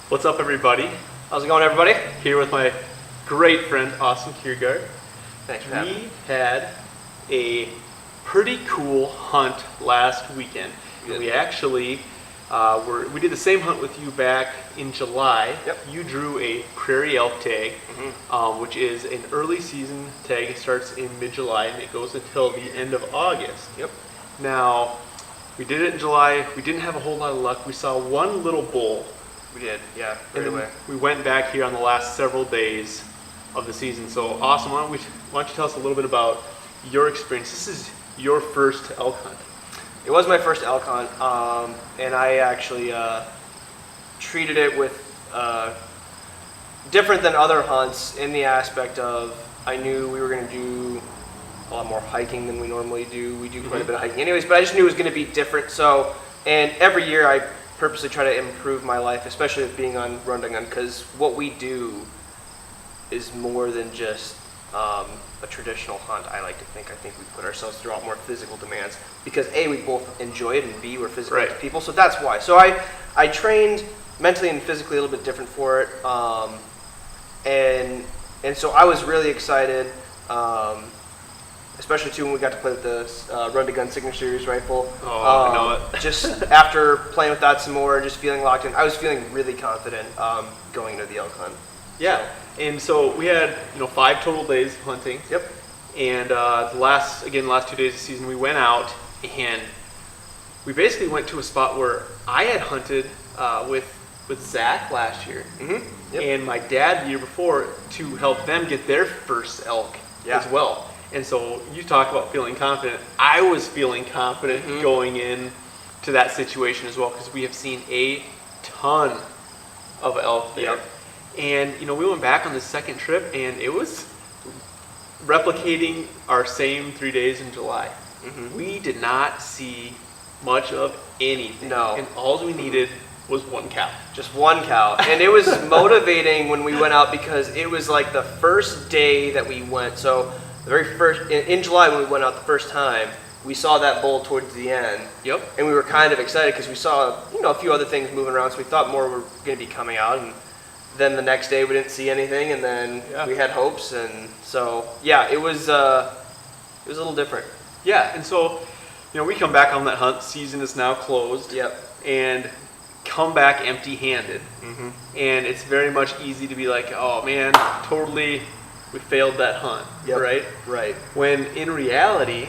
What's up, everybody? How's it going, everybody? Here with my great friend, awesome Kjergaard. Thanks for having me. We had a pretty cool hunt last weekend. We actually we did the same hunt with you back in July. Yep. You drew a prairie elk tag, which is an early season tag. It starts in mid-July and it goes until the end of August. Yep. Now, we did it in July. We didn't have a whole lot of luck. We saw one little bull. We did, yeah, And right then away. we went back here on the last several days of the season. So awesome. Why don't you tell us a little bit about your experience? This is your first elk hunt. It was my first elk hunt, and I actually treated it with different than other hunts in the aspect of I knew we were going to do a lot more hiking than we normally do. We do quite a bit of hiking anyways, but I just knew it was going to be different. So, and every year I purposely try to improve my life, especially with being on Run to Gun, because what we do is more than just a traditional hunt. I think we put ourselves through a lot more physical demands because A, we both enjoy it, and B, we're physical people, so that's why. So I trained mentally and physically a little bit different for it, and so I was really excited, especially too when we got to play with the Run to Gun Signature Series rifle. Oh, I know it. Just after playing with that some more, just feeling locked in, I was feeling really confident going into the elk hunt. Yeah. And so we had 5 total days of hunting. Yep. And the last 2 days of the season, we went out and we basically went to a spot where I had hunted with Zach last year, and my dad the year before to help them get their first elk as well. And so you talk about feeling confident. I was feeling confident going in to that situation as well because we have seen a ton of elk there. Yep. And we went back on the second trip and it was replicating our same 3 days in July. We did not see much of anything. No. And all we needed was one cow. Just one cow. And it was motivating when we went out because it was like the first day that we went. So the very first, in July when we went out the first time, we saw that bull towards the end. Yep. And we were kind of excited because we saw, a few other things moving around. So we thought more were going to be coming out. And then the next day we didn't see anything. And then we had hopes. And so, yeah, it was a little different. Yeah. And so, we come back on that hunt. Season is now closed. Yep. And come back empty-handed. And it's very much easy to be like, oh man, totally, we failed that hunt, right? Right. When in reality,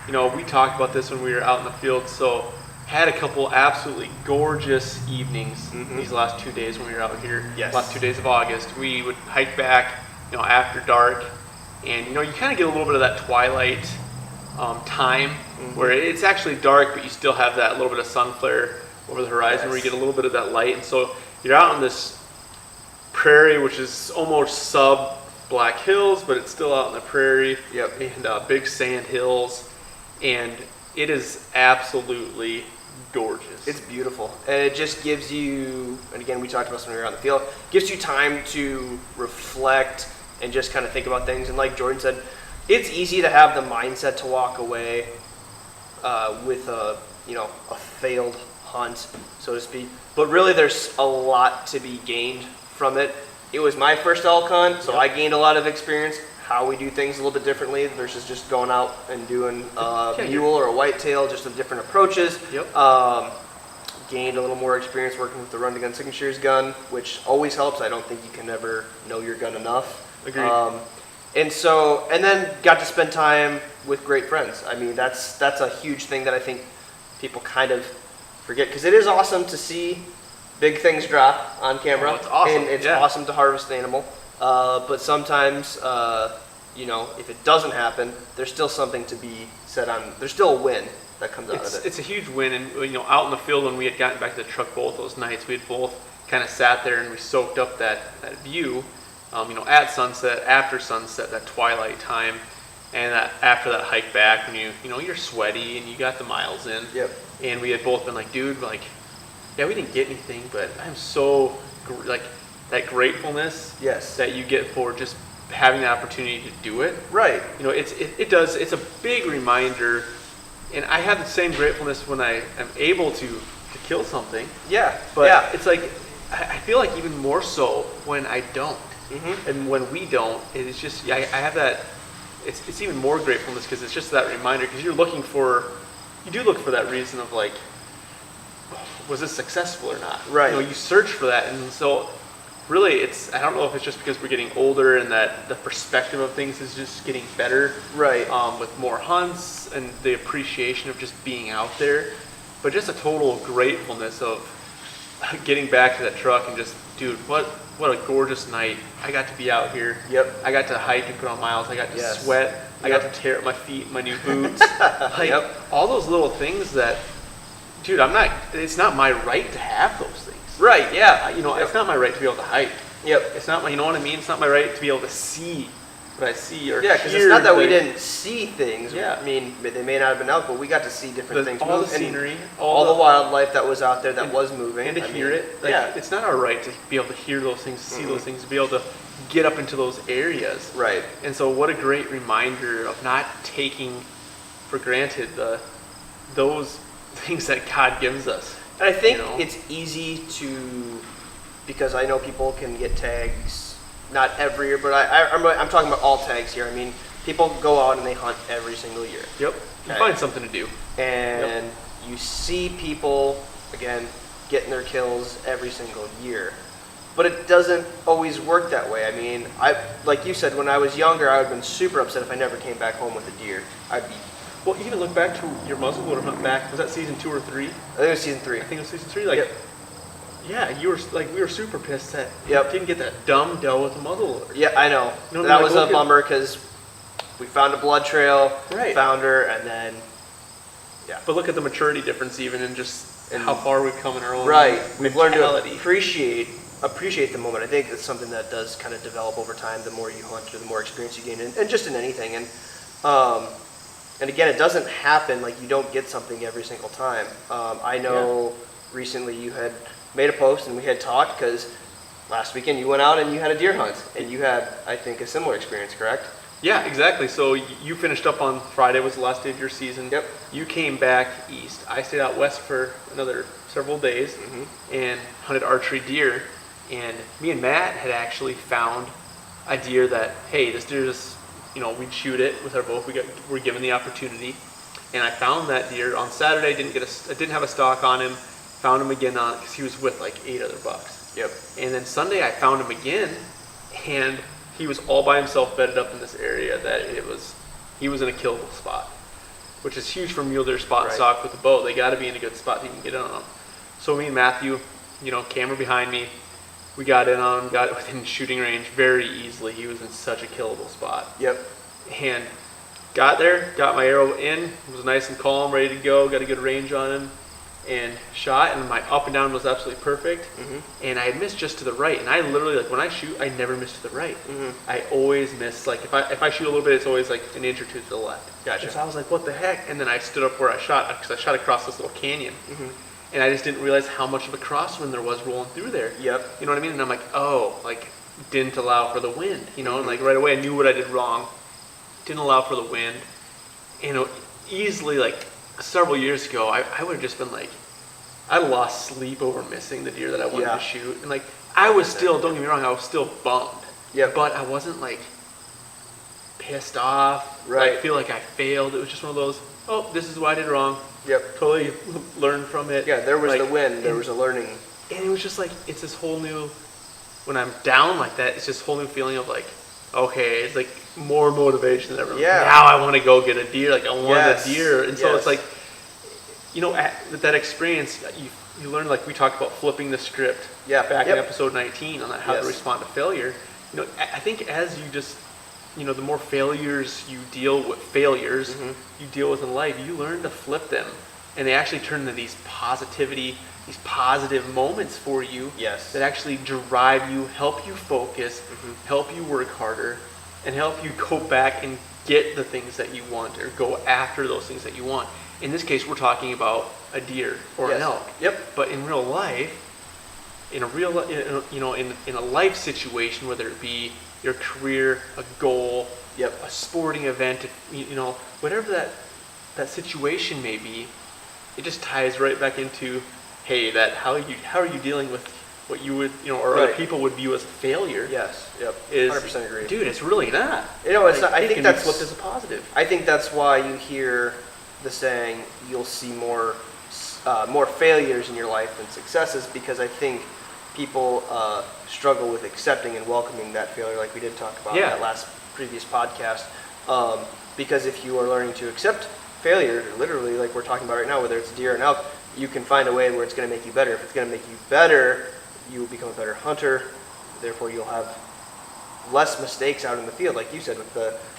we talked about this when we were out in the field, so had a couple absolutely gorgeous evenings these last 2 days when we were out here. Yes. Last 2 days of August. We would hike back, after dark, and you kind of get a little bit of that twilight time where it's actually dark, but you still have that little bit of sun flare over the horizon where you get a little bit of that light. And so you're out on this prairie, which is almost sub-Black Hills, but it's still out in the prairie. Yep. And big sand hills. And it is absolutely gorgeous. It's beautiful. And it just gives you, and again, we talked about this when we were out in the field, gives you time to reflect and just kind of think about things. And like Jordan said, it's easy to have the mindset to walk away with a failed hunt, so to speak. But really, there's a lot to be gained from it. It was my first elk hunt, so I gained a lot of experience, how we do things a little bit differently versus just going out and doing a mule or a whitetail, just the different approaches. Gained a little more experience working with the Run to Gun Signature Series gun, which always helps. I don't think you can ever know your gun enough. Agreed. And then got to spend time with great friends. I mean, that's a huge thing that I think people kind of forget, because it is awesome to see big things drop on camera. Oh, it's awesome. And it's awesome to harvest an animal. But sometimes, if it doesn't happen, there's still something to be said on. There's still a win that comes out of it. It's a huge win. And, out in the field when we had gotten back to the truck both those nights, we had both kind of sat there and we soaked up that view, at sunset, after sunset, that twilight time. And after that hike back, when you're sweaty and you got the miles in. Yep. And we had both been like, dude, we didn't get anything, but I'm so, that gratefulness that you get for just having the opportunity to do it. Right. It's a big reminder, and I have the same gratefulness when I am able to kill something. Yeah. But it's like, I feel like even more so when I don't. Mm-hmm. And when we don't, it's just, I have that, it's even more gratefulness because it's just that reminder, because you do look for that reason of like, was this successful or not? Right. You search for that. And so really I don't know if it's just because we're getting older and that the perspective of things is just getting better. Right. With more hunts and the appreciation of just being out there, but just a total gratefulness of getting back to that truck and just, dude, what a gorgeous night. I got to be out here. Yep. I got to hike and put on miles. I got to Yes. sweat. Yep. I got to tear up my feet in my new boots. Like, Yep. all those little things that, dude, it's not my right to have those things. Right, yeah. It's not my right to be able to hike. Yep. It's not my, you know what I mean? It's not my right to be able to see what I see or Yeah, because it's hear not that we the- didn't see things. Yeah. I mean, they may not have been out, but we got to see different things. all the move, and scenery, all the wildlife that was out there that was moving. and to I hear mean, it. Like, yeah. it's not our right to be able to hear those things, to see those things, to be able to get up into those areas. Right. And so what a great reminder of not taking for granted those things that God gives us. And I think You know? it's easy to, because I know people can get tags, not every year, but I'm talking about all tags here. I mean, people go out and they hunt every single year. Yep. You Okay. find something to do. And you see people, again, getting their kills every single year. But it doesn't always work that way. I mean, like you said, when I was younger, I would have been super upset if I never came back home with a deer. I'd be, Well, even look back to your muzzleloader hunt back. Was that season 2 or 3? I think it was season 3. I think it was season 3. Like, Yep. yeah, you were like, we were super pissed that Yep. you didn't get that dumb doe with the muzzleloader. Yeah, I know. You know what I That mean? was Like, a look at- bummer because we found a blood trail, Right. found her, and then, yeah. But look at the maturity difference, even in just how far we've come in our own Right. We've learned to mentality. appreciate the moment. I think it's something that does kind of develop over time. The more you hunt, or the more experience you gain, and just in anything. And again, it doesn't happen like you don't get something every single time. I know recently you had made a post and we had talked because last weekend you went out and you had a deer hunt and you had, I think, a similar experience, correct? Yeah, exactly. So you finished up on Friday, was the last day of your season. Yep. You came back east. I stayed out west for another several days and hunted archery deer. And me and Matt had actually found a deer that, hey, this deer is, we'd shoot it with our bow. We're given the opportunity. And I found that deer on Saturday. I didn't have a stock on him. Found him again because he was with like 8 other bucks. Yep. And then Sunday I found him again, and he was all by himself bedded up in this area that he was in a killable spot, which is huge for mule deer spot and Right. stock with the bow. They got to be in a good spot that you can get in on them. So me and Matthew, camera behind me, we got in on him, got it within shooting range very easily. He was in such a killable spot. Yep. And got there, got my arrow in, it was nice and calm, ready to go, got a good range on him, and shot, and my up and down was absolutely perfect. And I had missed just to the right, and I literally, like, when I shoot, I never miss to the right. I always miss, like, if I shoot a little bit, it's always like an inch or two to the left. Gotcha. And so I was like, what the heck? And then I stood up where I shot, because I shot across this little canyon. And I just didn't realize how much of a crosswind there was rolling through there. Yep. You know what I mean? And I'm like, oh, like, didn't allow for the wind, and like right away I knew what I did wrong. Didn't allow for the wind. Easily, like, several years ago, I would have just been like, I lost sleep over missing the deer that I wanted to shoot. And like, I was still, don't get me wrong, I was still bummed. Yep. But I wasn't like pissed off. Right. I feel like I failed. It was just one of those, oh, this is what I did wrong. Yep. Totally learned from it. Yeah, there was Like, the win. There was a learning. And it was just like, it's this whole new, when I'm down like that, it's this whole new feeling of like, okay, it's like more motivation than ever. Yeah. Now I want to go get a deer. Like, I want Yes. a deer. And so Yes. it's like, with that experience, you learn, like we talked about flipping the script back in episode 19 on that, how to respond to failure. I think as you just, the more failures you deal with, you deal with in life, you learn to flip them. And they actually turn into these positive moments for you Yes. that actually drive you, help you focus, help you work harder, and help you go back and get the things that you want or go after those things that you want. In this case, we're talking about a deer or an elk. Yep. But in real life, in a life situation, whether it be your career, a goal, a sporting event, whatever that situation may be, it just ties right back into, hey, how are you dealing with what you would, or other Right. people would view as a failure. Yes. Yep. Is 100% agree. dude, it's really not. It's not. I it think can that's be flipped as a positive. I think that's why you hear the saying, "You'll see more failures in your life than successes," because I think people struggle with accepting and welcoming that failure, like we did talk about in Yeah. that last previous podcast. Because if you are learning to accept failure, literally, like we're talking about right now, whether it's deer and elk, you can find a way where it's going to make you better. If it's going to make you better, you will become a better hunter. Therefore, you'll have less mistakes out in the field, like you said.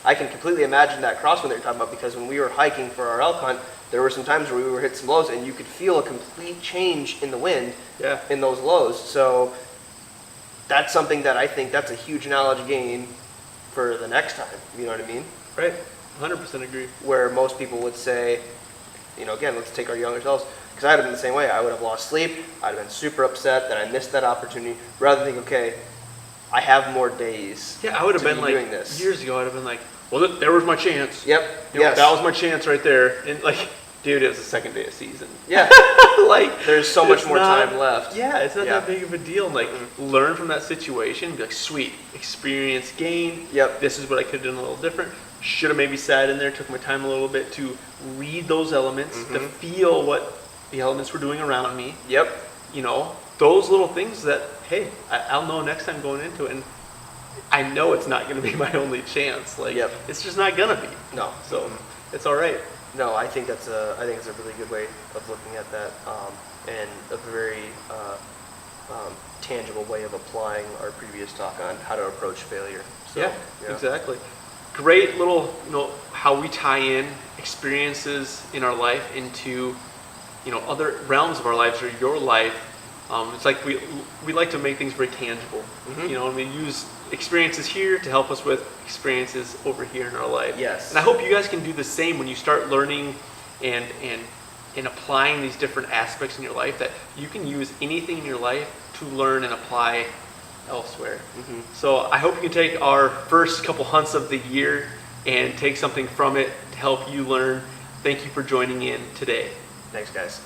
I can completely imagine that crosswind that you're talking about, because when we were hiking for our elk hunt, there were some times where we were hit some lows, and you could feel a complete change in the wind Yeah. in those lows. So that's something that I think that's a huge knowledge gain for the next time. You know what I mean? Right. 100% agree. Where most people would say, again, let's take our younger selves, because I'd have been the same way. I would have lost sleep. I'd have been super upset that I missed that opportunity, rather than think, okay, I have more days. Yeah, I would have to been be like, doing this. years ago, I'd have been like, well, there was my chance. Yep. Yes. That was my chance right there. And like, dude, it was the second day of season. Yeah. Like, There's so much it's more not- time left. Yeah, it's not Yeah. that big of a deal. And like, learn from that situation. Be like, sweet, experience gain. Yep. This is what I could have done a little different. Should have maybe sat in there, took my time a little bit to read those elements, to feel what the elements were doing around me. Yep. Those little things that, hey, I'll know next time going into it. And I know it's not going to be my only chance. Like, Yep. it's just not going to be. No. So it's all right. No, I think it's a really good way of looking at that, and a very tangible way of applying our previous talk on how to approach failure. So, Yeah, exactly. Great little, how we tie in experiences in our life into, other realms of our lives or your life. It's like we like to make things very tangible. And we use experiences here to help us with experiences over here in our life. Yes. And I hope you guys can do the same when you start learning and applying these different aspects in your life, that you can use anything in your life to learn and apply elsewhere. So I hope you can take our first couple hunts of the year and take something from it to help you learn. Thank you for joining in today. Thanks, guys.